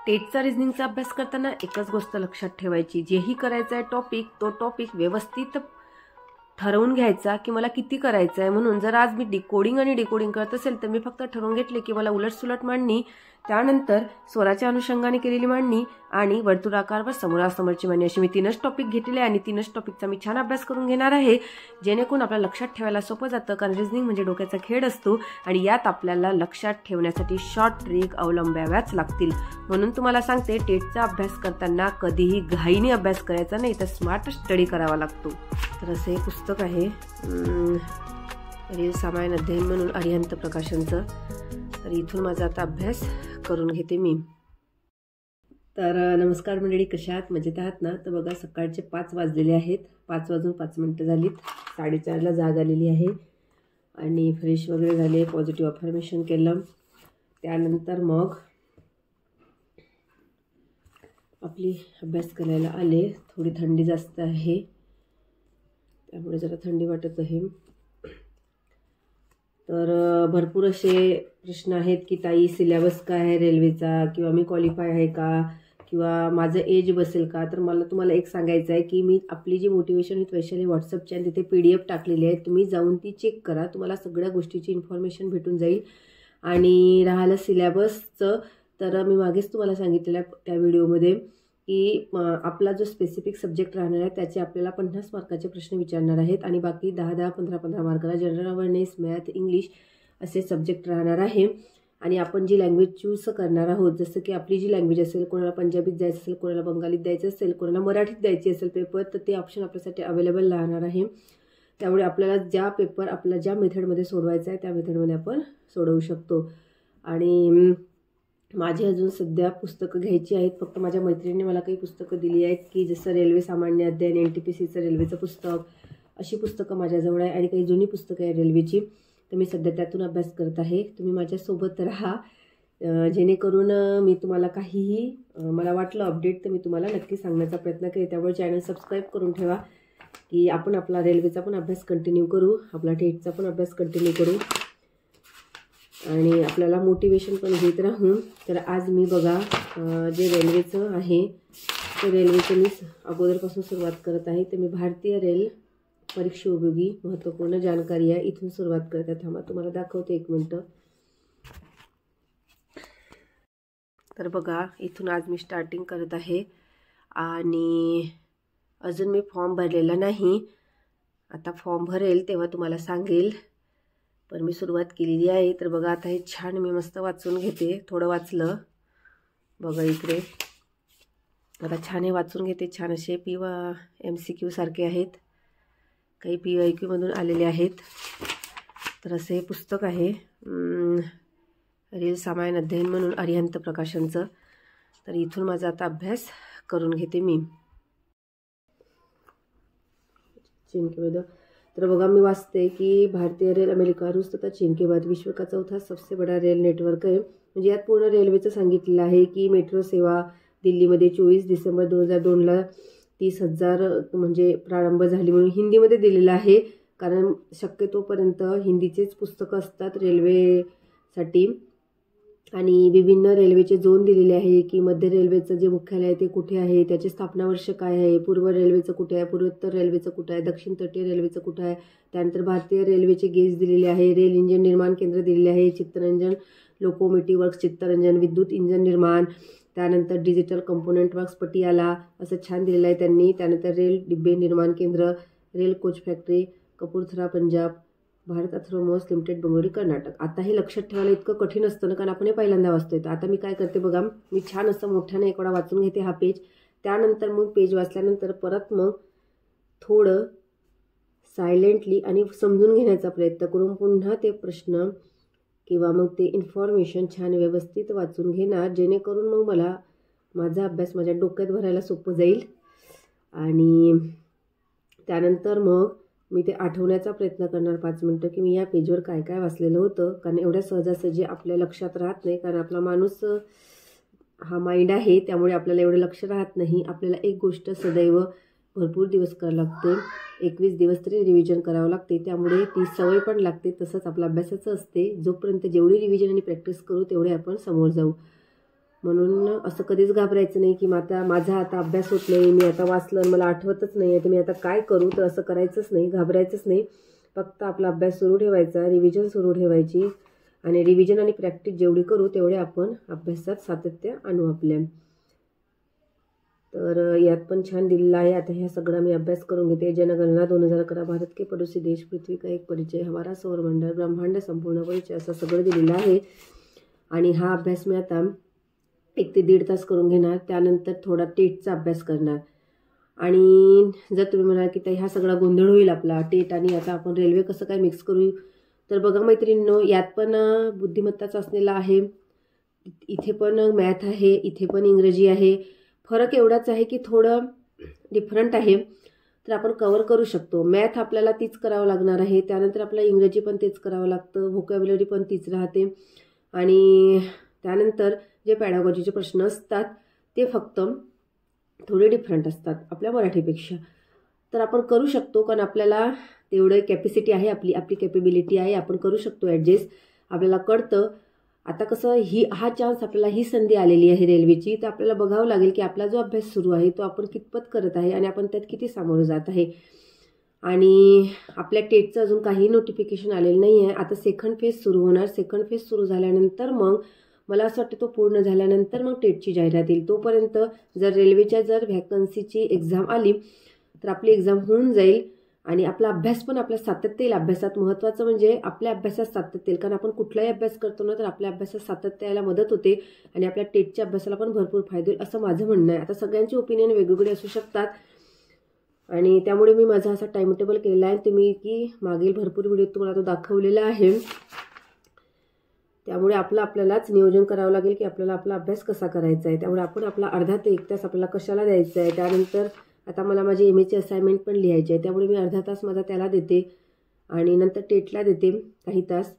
टेटचा रिझनिंगचा अभ्यास करताना एकच गोष्ट लक्षात ठेवायची, जेही करायचं आहे टॉपिक, तो टॉपिक व्यवस्थित ठरवून घ्यायचा की मला किती करायचं आहे. म्हणून जर आज मी डिकोडिंग आणि डिकोडिंग करत असेल तर मी फक्त ठरवून घेतले की मला उलटसुलट मांडणी, त्यानंतर स्वराच्या अनुषंगाने केलेली मांडणी आणि वर्तुळाकार व समोरासमोरची मांडणी, अशी मी 3च टॉपिक घेतले आणि 3च टॉपिकचा मी छान अभ्यास करून घेणार आहे, जेणेकरून आपल्याला लक्षात ठेवायला सोपं जातं. कारण रिझनिंग म्हणजे डोक्याचा खेळ असतो आणि यात आपल्याला लक्षात ठेवण्यासाठी शॉर्ट ट्रिक अवलंबाव्याच लागतील. म्हणून तुम्हाला सांगते, टेटचा अभ्यास करताना कधीही घाईने अभ्यास करायचा नाही, तर स्मार्ट स्टडी करावा लागतो. तर असं हे पुस्तक आहे रील सामायन अध्ययन म्हणून अरिहंत प्रकाशनचं. तर इथून माझा आता अभ्यास करून घेते मी. तर नमस्कार मंडळी, कशा आहात? मजेत आहात ना? तर बघा, सकाळचे 5 वाजलेले आहेत. 5 वाजून 5 मिनिटं झालीत. 4:30ला जाग आलेली आहे आणि फ्रेश वगैरे झाले, पॉझिटिव्ह अफर्मेशन केलं. त्यानंतर मग आपली अभ्यास करायला आले. थोडी थंडी जास्त आहे त्यामुळे जरा थंडी वाटत आहे. तर भरपूर असे प्रश्न आहेत की ताई सिलेबस काय आहे रेल्वेचा, किंवा मी क्वालिफाय आहे का, किंवा माझं एज बसेल का. तर मला तुम्हाला एक सांगायचं आहे की मी आपली जी मोटिवेशन विथ वैशाली व्हॉट्सअपची आणि तिथे PDF टाकलेली आहे, तुम्ही जाऊन ती चेक करा. तुम्हाला सगळ्या गोष्टीची इन्फॉर्मेशन भेटून जाईल. आणि राहिलं सिलेबसचं, तर मी मागेच तुम्हाला सांगितलेलं त्या व्हिडिओमध्ये की आपला जो स्पेसिफिक सब्जेक्ट राहणार आहे त्याचे आपल्याला 50 मार्काचे प्रश्न विचारणार आहेत आणि बाकी 10-10, 15-15 मार्काला जनरल अवेअरनेस, मॅथ, इंग्लिश असे सब्जेक्ट राहणार आहे. आणि आपण जी लँग्वेज चूज करणार आहोत, जसं की आपली जी लँग्वेज असेल, कोणाला पंजाबीत जायचं असेल, कोणाला बंगालीत द्यायचं असेल, कोणाला मराठीत द्यायची असेल पेपर, तर ते ऑप्शन आपल्यासाठी अवेलेबल राहणार आहे. त्यामुळे आपल्याला ज्या पेपर आपल्याला ज्या मेथडमध्ये सोडवायचा आहे त्या मेथडमध्ये आपण सोडवू शकतो. आणि माझी अजून सध्या पुस्तकं घ्यायची आहेत. फक्त माझ्या मैत्रिणीने मला काही पुस्तकं दिली आहेत की जसं रेल्वे सामान्य अध्ययन, NTPCचं रेल्वेचं पुस्तक, अशी पुस्तकं माझ्याजवळ आहे आणि काही जुनी पुस्तकं आहे रेल्वेची. तर मी सध्या त्यातून अभ्यास करत आहे. तुम्ही माझ्यासोबत राहा, जेणेकरून मी तुम्हाला काहीही मला वाटलं अपडेट तर मी तुम्हाला नक्की सांगण्याचा प्रयत्न करेन. त्यामुळे चॅनल सबस्क्राईब करून ठेवा की आपण आपला रेल्वेचा पण अभ्यास कंटिन्यू करू, आपला टेटचा पण अभ्यास कंटिन्यू करू आणि आपल्याला मोटिवेशन पण घेत राहू. तर आज मी बघा जे रेल्वेचं आहे ते रेल्वेचं मी अगोदरपासून सुरुवात करत आहे. तर मी भारतीय रेल परीक्षा उपयोगी महत्त्वपूर्ण जानकारी आहे इथून सुरुवात करते. थांबा, तुम्हाला दाखवते 1 मिनटं. तर बघा, इथून आज मी स्टार्टिंग करत आहे आणि अजून मी फॉर्म भरलेला नाही. आता फॉर्म भरेल तेव्हा तुम्हाला सांगेल, पण मी सुरुवात केलेली आहे. तर बघा, आता हे छान मी मस्त वाचून घेते. थोडं वाचलं बघा इकडे, आता छान हे वाचून घेते. छान असे MCQ सारखे आहेत, काही PYQ मधून आलेले आहेत. तर असं हे पुस्तक आहे रील सामायन अध्ययन म्हणून अरिहंत प्रकाशनचं. तर इथून माझा आता अभ्यास करून घेते मी. तर बघा, मी वाचते की भारतीय रेल अमेरिका, रूस तथा चीन के बाद विश्व का चौथा सबसे बड़ा रेल नेटवर्क आहे. म्हणजे यात पूर्ण रेल्वेचं सांगितलेलं आहे की मेट्रो सेवा दिल्लीमध्ये 24 डिसेंबर 2002ला 30,000 म्हणजे प्रारंभ झाली म्हणून हिंदीमध्ये दिलेलं आहे. कारण शक्यतोपर्यंत हिंदीचेच पुस्तकं असतात रेल्वेसाठी. आणि विभिन्न रेल्वेचे झोन दिलेले आहे की मध्य रेल्वेचं जे मुख्यालय आहे ते कुठे आहे, त्याचे स्थापना वर्ष काय आहे, पूर्व रेल्वेचं कुठे आहे, पूर्वोत्तर रेल्वेचं कुठे आहे, दक्षिण तटीय रेल्वेचं कुठे आहे. त्यानंतर भारतीय रेल्वेचे गेज दिलेले आहे, रेल इंजिन निर्माण केंद्र दिलेले आहे, चित्तरंजन लोकोमोटिव्ह वर्क्स चित्तरंजन, विद्युत इंजन निर्माण, त्यानंतर डिजिटल कंपोनेंट वर्क्स पटियाला, असं छान दिलेलं आहे त्यांनी. त्यानंतर रेल डिब्बे निर्माण केंद्र, rail coach factory Kapurthala Punjab, Bharat अथर्वमोस लिमिटेड बंगळुरू कर्नाटक. आता हे लक्षात ठेवायला इतकं कठीण असतं ना, कारण आपण हे पहिल्यांदा वाचतोय. तर आता मी काय करते बघा, मी छान असं मोठ्याने एक वेळा वाचून घेते हा पेज. त्यानंतर मग पेज वाचल्यानंतर परत मग थोडं सायलेंटली आणि समजून घेण्याचा प्रयत्न करून पुन्हा ते प्रश्न किंवा मग ते इन्फॉर्मेशन छान व्यवस्थित वाचून घेणार, जेणेकरून मग मला माझा अभ्यास माझ्या डोक्यात भरायला सोपं जाईल. आणि त्यानंतर मग मी ते आठवण्याचा प्रयत्न करणार 5 मिनटं की मी या पेजवर काय काय वाचलेलं होतं. कारण एवढ्या सहजासहजी आपल्या लक्षात राहत नाही, कारण आपला माणूस हा माइंड आहे, त्यामुळे आपल्याला एवढं लक्ष राहत नाही. आपल्याला एक गोष्ट सदैव भरपूर दिवस करावं लागते, 21 दिवस तरी रिव्हिजन करावं लागते. त्यामुळे ती सवय पण लागते. तसंच आपलं अभ्यासाचं असते, जोपर्यंत जेवढी रिव्हिजन आणि प्रॅक्टिस करू तेवढे आपण समोर जाऊ. म्हणून असं कधीच घाबरायचं नाही की माझा आता अभ्यास होत नाही, मी आता वाचलं मला आठवतच नाही आहे तर मी आता काय करू, तर असं करायचंच नाही, घाबरायचंच नाही. फक्त आपला अभ्यास सुरू ठेवायचा, रिव्हिजन सुरू ठेवायची आणि रिव्हिजन आणि प्रॅक्टिस जेवढी करू तेवढे आपण अभ्यासात सातत्य आणू आपल्या. तर यात पण छान दिलेलं आहे. आता ह्या सगळा मी अभ्यास करून घेते. जनगणना 2011, भारत के पड़ोसी देश, पृथ्वी का एक परिचय, हमारा सौरमंडल, ब्रह्मांड संपूर्ण परिचय, असं सगळं दिलेलं आहे. आणि हा अभ्यास मी आता 1 ते 1.5 तास करून घेणार. त्यानंतर थोडा टेटचा अभ्यास करणार. आणि जर तुम्ही म्हणाल की ह्या सगळा गोंधळ होईल आपला टेट आणि आता आपण रेल्वे कसं काय मिक्स करू, तर बघा मैत्रिणींनो, यात पण बुद्धिमत्ता चाचणीला आहे, इथे पण मॅथ आहे, इथे पण इंग्रजी आहे. फरक एवढाच आहे की थोडं डिफरंट आहे, तर आपण कवर करू शकतो. मॅथ आपल्याला तीच करावं लागणार आहे, त्यानंतर आपल्याला इंग्रजी पण तेच करावं लागतं, व्होकॅब्युलरी पण तीच राहते. आणि त्यानंतर जे पॅडागॉजीचे प्रश्न असतात ते फक्त थोडे डिफरंट असतात आपल्या मराठीपेक्षा. तर आपण करू शकतो, कारण आपल्याला तेवढं कॅपॅसिटी आहे, आपली कॅपेबिलिटी आहे, आपण करू शकतो ॲडजस्ट. आपल्याला कळतं. आता कसं हा चान्स आपल्याला, ही संधी आलेली आहे रेल्वेची, तर आपल्याला बघावं लागेल की आपला जो अभ्यास सुरू आहे तो आपण कितपत करत आहे आणि आपण त्यात किती सामोरं जात आहे. आणि आपल्या टेटचं अजून काही नोटिफिकेशन आलेलं नाही आहे. आता सेकंड फेज सुरू होणार. सेकंड फेज सुरू झाल्यानंतर मग मला असं वाटतं तो पूर्ण झाल्यानंतर मग टेटची जाहिरात येईल. तोपर्यंत जर रेल्वेच्या व्हॅकन्सीची एक्झाम आली तर आपली एक्झाम होऊन जाईल आणि आपला अभ्यास पण आपल्या सातत्य येईल. अभ्यासात महत्त्वाचं म्हणजे आपल्या अभ्यासात सातत्य येईल, कारण आपण कुठलाही अभ्यास करतो ना तर आपल्या अभ्यासात सातत्य यायला मदत होते आणि आपल्या टेटच्या अभ्यासाला पण भरपूर फायदा होईल असं माझं म्हणणं आहे. आता सगळ्यांची ओपिनियन वेगवेगळे असू शकतात आणि त्यामुळे मी माझा असा टाइम टेबल केलेला आहे. तुम्ही की मागील भरपूर व्हिडिओ तुम्हाला तो दाखवलेला आहे. त्यामुळे आपल्यालाच नियोजन करावं लागेल की आपल्याला आपला अभ्यास कसा करायचा आहे. त्यामुळे आपण आपला अर्धा ते 1 तास आपल्याला कशाला द्यायचा आहे. त्यानंतर आता मला माझी MAची असाइनमेंट पण लिहायची आहे, त्यामुळे मी अर्धा तास माझा त्याला देते आणि नंतर टेटला देते काही तास.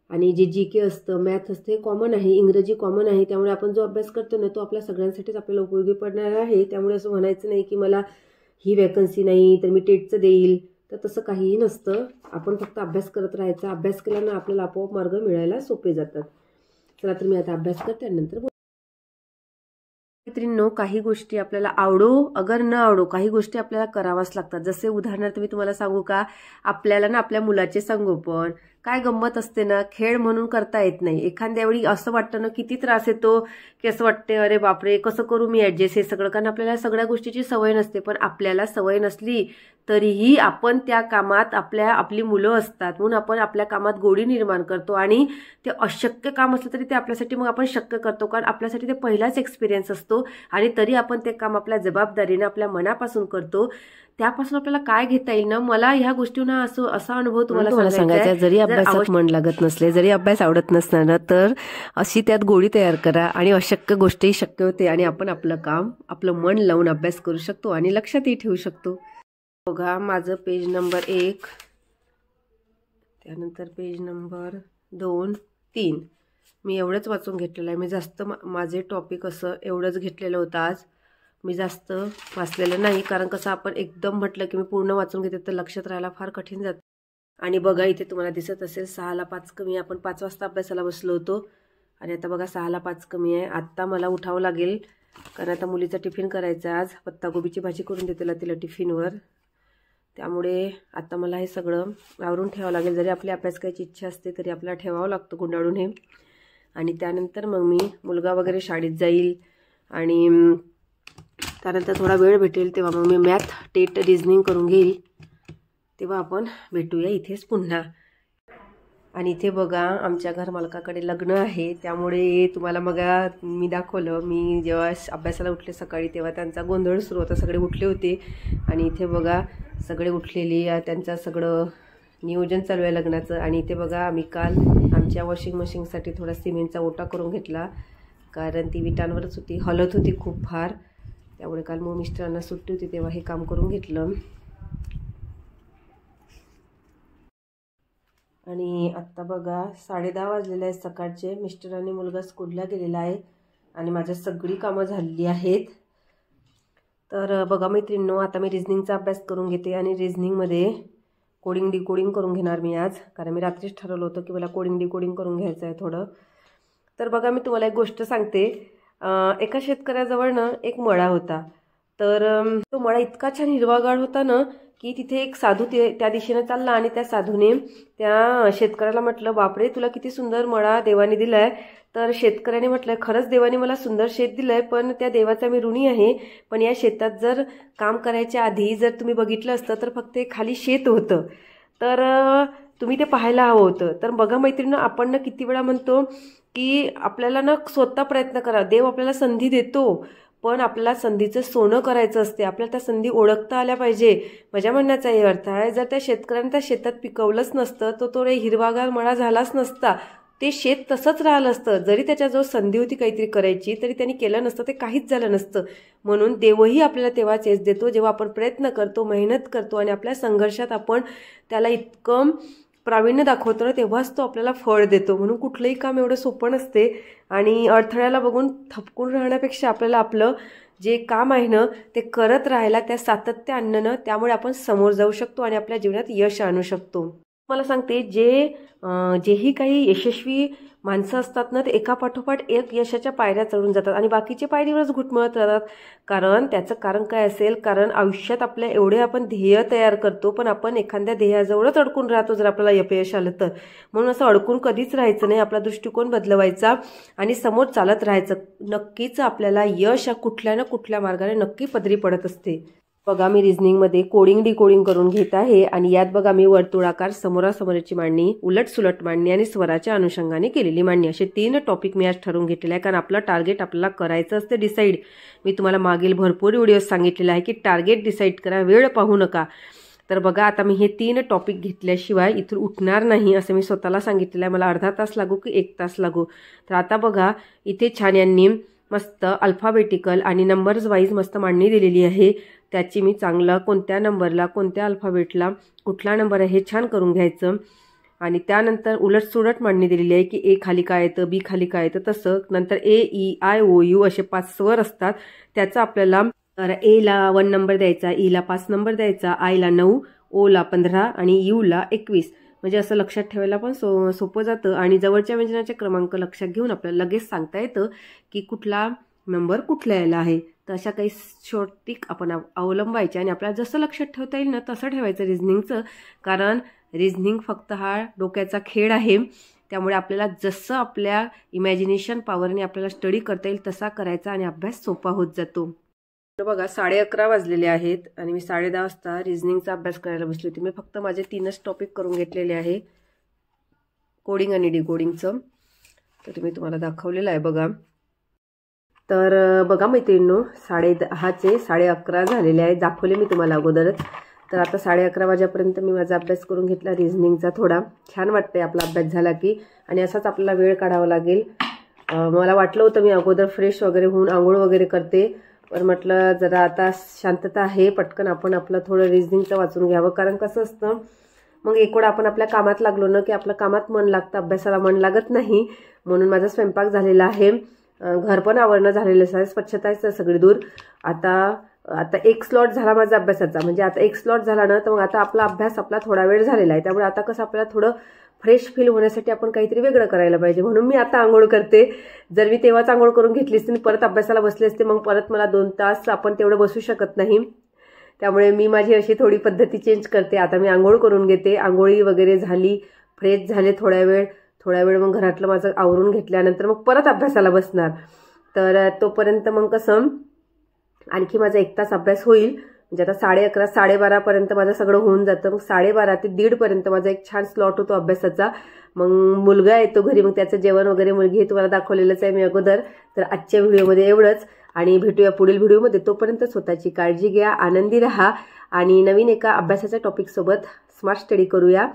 आणि जे GK असतं, मॅथ असतं, हे कॉमन आहे, इंग्रजी कॉमन आहे. त्यामुळे आपण जो अभ्यास करतो ना तो आपल्या सगळ्यांसाठीच आपल्याला उपयोगी पडणार आहे. त्यामुळे असं म्हणायचं नाही की मला ही वॅकन्सी नाही तर मी टेटचं देईल, तर तसं काहीही नसतं. आपण फक्त अभ्यास करत राहायचा. अभ्यास केल्यानं आपल्याला आपोआप मार्ग मिळायला सोपे जातात. चला तर मी आता अभ्यास करते आणि नंतर मैत्रिणींनो, काही गोष्टी आपल्याला आवडो अगर न आवडो, काही गोष्टी आपल्याला करावाच लागतात. जसे उदाहरणार्थ मी तुम्हाला सांगू का, आपल्याला ना आपल्या मुलाचे संगोपन काय गंमत असते ना, खेळ म्हणून करता येत नाही. एखाद्या वेळी असं वाटतं ना, किती त्रास येतो की असं वाटते अरे बापरे कसं करू मी ॲडजस्ट हे सगळं, कारण आपल्याला सगळ्या गोष्टीची सवय नसते. पण आपल्याला सवय नसली तरीही आपण त्या कामात आपली मुलं असतात म्हणून आपण आपल्या कामात गोडी निर्माण करतो आणि ते अशक्य काम असलं तरी ते आपल्यासाठी मग आपण शक्य करतो, कारण आपल्यासाठी ते पहिलाच एक्सपिरियन्स असतो आणि तरी आपण ते काम आपल्या जबाबदारीने आपल्या मनापासून करतो. त्यापासून आपल्याला काय घेता येईल ना, मला ह्या गोष्टींना असा अनुभव तुम्हाला सांगायचा. जरी अभ्यासात मन लागत नसले, जरी अभ्यास आवडत नसताना, तर अशी त्यात गोडी तयार करा आणि अशक्य गोष्टी शक्य होते आणि आपण आपलं काम आपलं मन लावून अभ्यास करू शकतो आणि लक्षातही ठेवू शकतो. बघा माझं पेज नंबर 1, त्यानंतर पेज नंबर 2, 3 मी एवढंच वाचून घेतलेलं आहे. मी जास्त माझे टॉपिक असं एवढंच घेतलेलं होतं. आज मी जास्त वाचलेलं नाही, कारण कसं आपण एकदम म्हटलं की मी पूर्ण वाचून घेते तर लक्षात राहायला फार कठीण जातं. आणि बघा इथे तुम्हाला दिसत असेल 6ला 5 कमी. आपण 5 वाजता अभ्यासाला बसलो होतो आणि आता बघा 6ला 5 कमी आहे. आत्ता मला उठावं लागेल कारण आता मुलीचा टिफिन करायचा. आज पत्तागोबीची भाजी करून देते तिला टिफिनवर. त्यामुळे आता मला हे सगळं आवरून ठेवावं लागेल. जरी आपली अभ्यास करायची इच्छा असते तरी आपल्याला ठेवावं लागतं गुंडाळून हे. आणि त्यानंतर मग मी मुलगा वगैरे शाळेत जाईल आणि त्यानंतर थोडा वेळ भेटेल तेव्हा मग मी मॅथ टेट रिझनिंग करून घेईल. तेव्हा आपण भेटूया इथेच पुन्हा. आणि इथे बघा आमच्या घरमालकाकडे लग्न आहे, त्यामुळे तुम्हाला मग मी दाखवलं. मी जेव्हा अभ्यासाला उठले सकाळी तेव्हा त्यांचा गोंधळ सुरू होता, सगळे उठले होते. आणि इथे बघा सगळे उठलेली, त्यांचं सगळं नियोजन चालू आहे लग्नाचं. आणि इथे बघा आम्ही काल आमच्या वॉशिंग मशीनसाठी थोडा सिमेंटचा ओटा करून घेतला, कारण ती विटांवरच होती, हलत होती खूप फार. त्यामुळे काल मग मिस्टरांना सुट्टी होती तेव्हा हे काम करून घेतलं. आणि आत्ता बघा 10:30 वाजलेले आहेत सकाळचे. मिस्टर आणि मुलगा स्कूलला गेलेला आहे आणि माझ्या सगळी कामं झालेली आहेत. तर बघा मैत्रिणींनो, आता मी रिझनिंगचा अभ्यास करून घेते आणि रिझनिंगमध्ये कोडिंग डिकोडिंग करून घेणार मी आज, कारण मी रात्रीच ठरवलं होतं की मला कोडिंग डिकोडिंग करून घ्यायचं आहे थोडं. तर बघा मी तुम्हाला एक गोष्ट सांगते. एका शेतकऱ्याजवळ ना एक मळा होता. तर तो मळा इतका छान हिरवागार होता ना की तिथे एक साधू त्या दिशेने चालला आणि त्या साधूने त्या शेतकऱ्याला म्हटलं, बापरे तुला किती सुंदर मळा देवाने दिलाय. तर शेतकऱ्याने म्हटलं, खरंच देवाने मला सुंदर शेत दिलंय, पण त्या देवाचा मी ऋणी आहे. पण या शेतात जर काम करायच्या आधी जर तुम्ही बघितलं असतं तर फक्त खाली शेत होतं, तर तुम्ही ते पाहायला हवं होतं. तर बघा मैत्रिणींनो, आपण ना किती वेळा म्हणतो की आपल्याला ना स्वतः प्रयत्न करा. देव आपल्याला संधी देतो, पण आपल्याला संधीचं सोनं करायचं असते. आपल्याला त्या संधी ओळखता आल्या पाहिजे. माझ्या म्हणण्याचा हे अर्थ आहे, जर त्या शेतकऱ्याने त्या शेतात पिकवलंच नसतं तर तो हिरवागार मळा झालाच नसता. ते शेत तसंच राहिलं असतं. जरी त्याच्याजवळ संधी होती काहीतरी करायची तरी त्यांनी केलं नसतं, ते काहीच झालं नसतं. म्हणून देवही आपल्याला तेव्हाच यश देतो जेव्हा आपण प्रयत्न करतो, मेहनत करतो आणि आपल्या संघर्षात आपण त्याला इतकं प्रावीण्य दाखवतो ना, तेव्हाच तो आपल्याला फळ देतो. म्हणून कुठलंही काम एवढं सोपं नसते आणि अडथळ्याला बघून थपकून राहण्यापेक्षा आपल्याला आपलं जे काम आहे ना ते करत राहायला, त्या सातत्य आणणं ना, त्यामुळे आपण समोर जाऊ शकतो आणि आपल्या जीवनात यश आणू शकतो. मला सांगते, जेही काही यशस्वी माणसं असतात ना, ते एकापाठोपाठ एक यशाच्या पायऱ्या चढून जातात आणि बाकीचे पायरीवरच घुटमळत राहतात. त्याचं कारण काय असेल? कारण आयुष्यात आपल्या एवढे आपण ध्येय तयार करतो, पण आपण एखाद्या ध्येयाजवळच अडकून राहतो जर आपल्याला अपयश आलं तर. म्हणून असं अडकून कधीच राहायचं नाही. आपला दृष्टिकोन बदलवायचा आणि समोर चालत राहायचं. नक्कीच आपल्याला यश कुठल्या ना कुठल्या मार्गाने नक्की पदरी पडत असते. बघा, मी रिझनिंगमध्ये कोडिंग डिकोडिंग करून घेत आहे आणि यात बघा मी वर्तुळाकार, समोरासमोरची मांडणी, उलटसुलट मांडणी आणि स्वराच्या अनुषंगाने केलेली मांडणी, असे 3 टॉपिक मी आज ठरवून घेतलेले आहे. कारण आपलं टार्गेट आपल्याला करायचं असते डिसाईड. मी तुम्हाला मागील भरपूर व्हिडिओज सांगितलेले आहे की टार्गेट डिसाईड करा, वेळ पाहू नका. तर बघा, आता मी हे 3 टॉपिक घेतल्याशिवाय इथून उठणार नाही असं मी स्वतःला सांगितलेलं आहे. मला अर्धा तास लागू की 1 तास लागू. तर आता बघा, इथे छान यांनी मस्त अल्फाबेटिकल आणि नंबर्स वाईज मस्त मांडणी दिलेली आहे. त्याची मी चांगलं कोणत्या नंबरला, कोणत्या अल्फाबेटला कुठला नंबर आहे हे छान करून घ्यायचं. आणि त्यानंतर उलटसुलट मांडणी दिलेली आहे की ए खाली काय येतं, बी खाली काय येतं, तसं. नंतर ए, ई, आय, ओ, यू असे 5 स्वर असतात. त्याचा आपल्याला एला 1 नंबर द्यायचा, ईला 5 नंबर द्यायचा, आयला 9, ओला 15 आणि यूला 21. म्हणजे असं लक्षात ठेवायला पण सोपं जातं आणि जवळच्या व्यंजनाचे क्रमांक लक्षात घेऊन आपल्याला लगेच सांगता येतं की कुठला नंबर कुठल्या याला आहे. तर अशा काही शॉर्ट ट्रिक आपण अवलंबायच्या आणि आपल्याला जसं लक्षात ठेवता येईल ना तसं ठेवायचं रिझनिंगचं. कारण रिझनिंग फक्त हा डोक्याचा खेळ आहे. त्यामुळे आपल्याला जसं आपल्या इमॅजिनेशन पॉवरने आपल्याला स्टडी करता येईल तसा करायचा आणि अभ्यास सोपा होत जातो. बघा, 11:30 वाजलेले आहेत आणि मी 10:30 वाजता रिझनिंगचा अभ्यास करायला बसली होती. मी फक्त माझे 3च टॉपिक करून घेतलेले आहे, कोडिंग आणि डिकोडिंगचं. तर मी तुम्हाला दाखवलेलं आहे बघा. तर बघा मैत्रिणींनो, 10:30चे 11:30 झालेले आहेत. दाखवले मी तुम्हाला अगोदरच. तर आता 11:30 वाजेपर्यंत मी माझा अभ्यास करून घेतला रिझनिंगचा. थोडा छान वाटतंय आपला अभ्यास झाला की. आणि असाच आपल्याला वेळ काढावा लागेल. मला वाटलं होतं मी अगोदर फ्रेश वगैरे होऊन आंघोळ वगैरे करते, पण म्हटलं जरा आता शांतता आहे, पटकन आपण आपलं थोडं रिझनिंगचं वाचून घ्यावं. कारण कसं असतं, मग एक वेळ आपण आपल्या कामात लागलो ना की आपलं कामात मन लागतं, अभ्यासाला मन लागत नाही. म्हणून माझा स्वयंपाक झालेला आहे, घर पण आवरणं झालेलं आहे, स्वच्छता आहे सगळी दूर. आता 1 स्लॉट झाला माझा अभ्यासाचा. म्हणजे आता 1 स्लॉट झाला ना तर मग आता आपला अभ्यास आपला थोडा वेळ झालेला आहे. त्यामुळे आता कसं आपल्याला थोडं फ्रेश फील होण्यासाठी आपण काहीतरी वेगळं करायला पाहिजे. म्हणून मी आता आंघोळ करते. जर मी तेव्हाच आंघोळ करून घेतली असते आणि परत अभ्यासाला बसले असते, मग परत मला 2 तास आपण तेवढं बसू शकत नाही. त्यामुळे मी माझी अशी थोडी पद्धती चेंज करते. आता मी आंघोळ करून घेते. आंघोळी वगैरे झाली, फ्रेश झाले थोड्या वेळ मग घरातलं माझं आवरून घेतल्यानंतर मग परत अभ्यासाला बसणार. तर तोपर्यंत मग कसं आणखी माझा 1 तास अभ्यास होईल. म्हणजे आता 11:30 12:30 पर्यंत माझं सगळं होऊन जातं. मग 12:30 ते 1:30 पर्यंत माझा एक छान स्लॉट होतो अभ्यासाचा. मग मुलगा येतो घरी, मग त्याचं जेवण वगैरे, मुलगी हे तुम्हाला दाखवलेलंच आहे मी अगोदर. तर आजच्या व्हिडिओमध्ये एवढंच आणि भेटूया पुढील व्हिडिओमध्ये. तोपर्यंत स्वतःची काळजी घ्या, आनंदी राहा आणि नवीन एका अभ्यासाच्या टॉपिकसोबत स्मार्ट स्टडी करूया.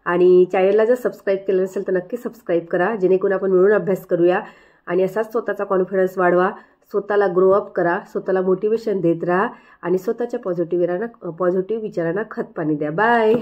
आणि चॅनलला जर सबस्क्राईब केलं नसेल तर नक्की सबस्क्राईब करा, जेणेकरून आपण मिळून अभ्यास करूया. आणि असाच स्वतःचा कॉन्फिडन्स वाढवा, स्वतःला ग्रो अप करा, स्वतःला मोटिवेशन देत राहा आणि स्वतःच्या पॉझिटिव्ह विचारांना खत पाणी द्या. बाय.